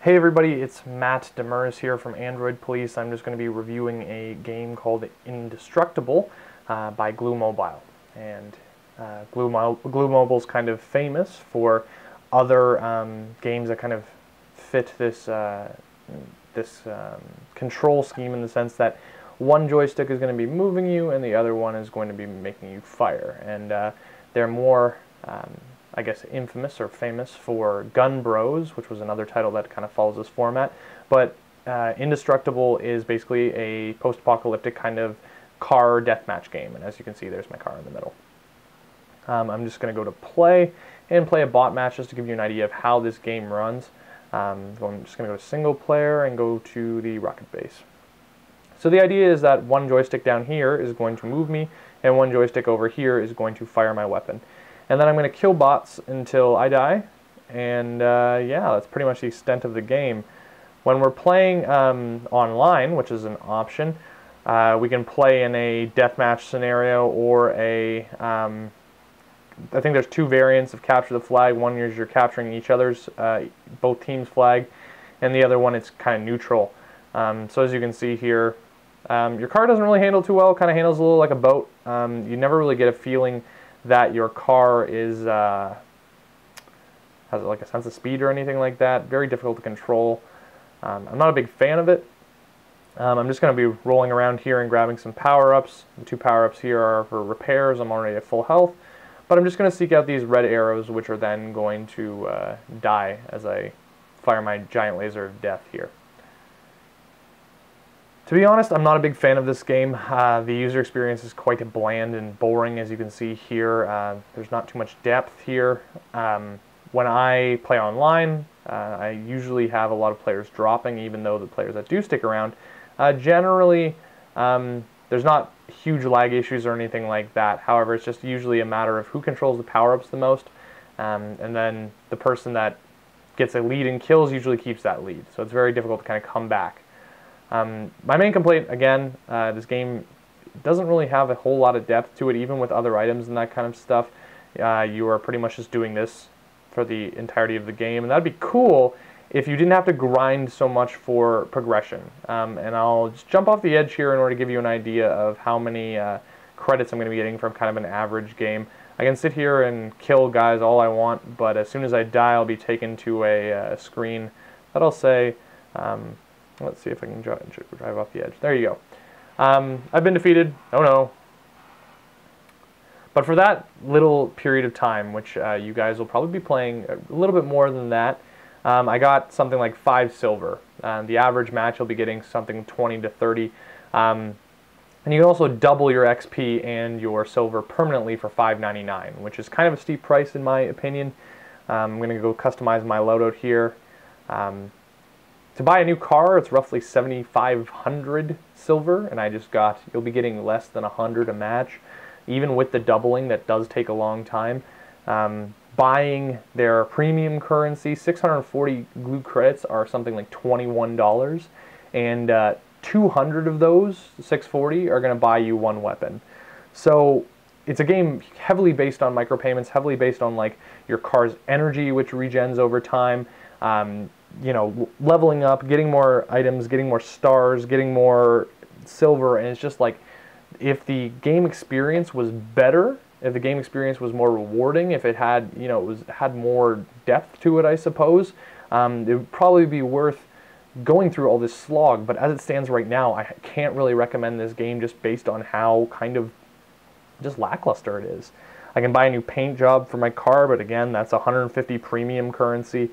Hey everybody, it's Matt Demers here from Android Police. I'm just going to be reviewing a game called Indestructible by Glue Mobile. And Glue Mobile is kind of famous for other games that kind of fit this control scheme, in the sense that one joystick is going to be moving you and the other one is going to be making you fire. And they're more I guess infamous or famous for Gun Bros, which was another title that kind of follows this format. But Indestructible is basically a post-apocalyptic kind of car deathmatch game. And as you can see, there's my car in the middle. I'm just going to go to play and play a bot match just to give you an idea of how this game runs. I'm just going to go to single player and go to the rocket base. So the idea is that one joystick down here is going to move me, and one joystick over here is going to fire my weapon. And then I'm going to kill bots until I die, and yeah, that's pretty much the extent of the game. When we're playing online, which is an option, we can play in a deathmatch scenario or a, I think there's two variants of capture the flag. One is you're capturing each other's, both teams' flag, and the other one it's kind of neutral. So as you can see here, your car doesn't really handle too well, kind of handles a little like a boat. You never really get a feeling that your car is has like a sense of speed or anything like that. Very difficult to control. I'm not a big fan of it. I'm just going to be rolling around here and grabbing some power-ups. The two power-ups here are for repairs. I'm already at full health. But I'm just going to seek out these red arrows, which are then going to die as I fire my giant laser of death here. To be honest, I'm not a big fan of this game. The user experience is quite bland and boring, as you can see here. There's not too much depth here. When I play online, I usually have a lot of players dropping, even though the players that do stick around, generally, there's not huge lag issues or anything like that. However, it's just usually a matter of who controls the power-ups the most, and then the person that gets a lead and kills usually keeps that lead. So it's very difficult to kind of come back. My main complaint, again, this game doesn't really have a whole lot of depth to it, even with other items and that kind of stuff. You are pretty much just doing this for the entirety of the game, and that'd be cool if you didn't have to grind so much for progression. And I'll just jump off the edge here in order to give you an idea of how many credits I'm going to be getting from kind of an average game. I can sit here and kill guys all I want, but as soon as I die, I'll be taken to a screen that'll say, let's see if I can drive off the edge. There you go. I've been defeated. Oh no. But for that little period of time, which you guys will probably be playing a little bit more than that, I got something like 5 silver. The average match will be getting something 20 to 30. And you can also double your XP and your silver permanently for $5.99, which is kind of a steep price in my opinion. I'm going to go customize my loadout here. To buy a new car, it's roughly 7,500 silver, and you'll be getting less than 100 a match. Even with the doubling, that does take a long time. Buying their premium currency, 640 glue credits are something like $21, and 200 of those, 640, are going to buy you one weapon. So it's a game heavily based on micropayments, heavily based on like your car's energy, which regens over time. You know, leveling up, getting more items, getting more stars, getting more silver, and it's just like, if the game experience was better, if the game experience was more rewarding, if it had, you know, had more depth to it, I suppose, it would probably be worth going through all this slog. But as it stands right now, I can't really recommend this game just based on how kind of just lackluster it is. I can buy a new paint job for my car, but again, that's 150 premium currency.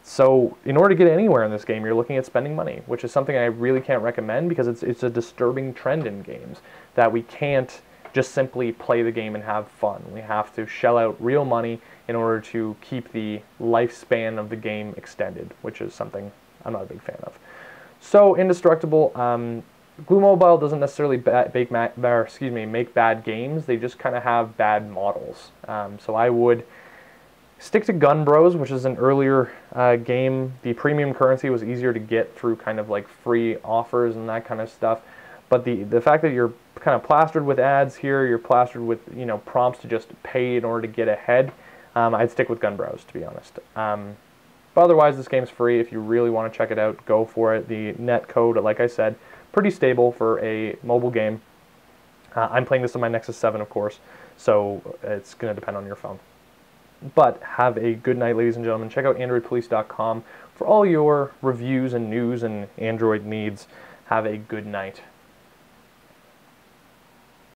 So in order to get anywhere in this game, you're looking at spending money, which is something I really can't recommend, because it's a disturbing trend in games that we can't just simply play the game and have fun. We have to shell out real money in order to keep the lifespan of the game extended, which is something I'm not a big fan of. So Indestructible, Glue Mobile doesn't necessarily make bad games. They just kind of have bad models. So I would stick to Gun Bros, which is an earlier game. The premium currency was easier to get through kind of like free offers and that kind of stuff. But the fact that you're kind of plastered with ads here, you're plastered with, you know, prompts to just pay in order to get ahead, I'd stick with Gun Bros, to be honest. But otherwise, this game's free. If you really want to check it out, go for it. The net code, like I said, pretty stable for a mobile game. I'm playing this on my Nexus 7, of course, so it's going to depend on your phone. But have a good night, ladies and gentlemen. Check out AndroidPolice.com for all your reviews and news and Android needs. Have a good night.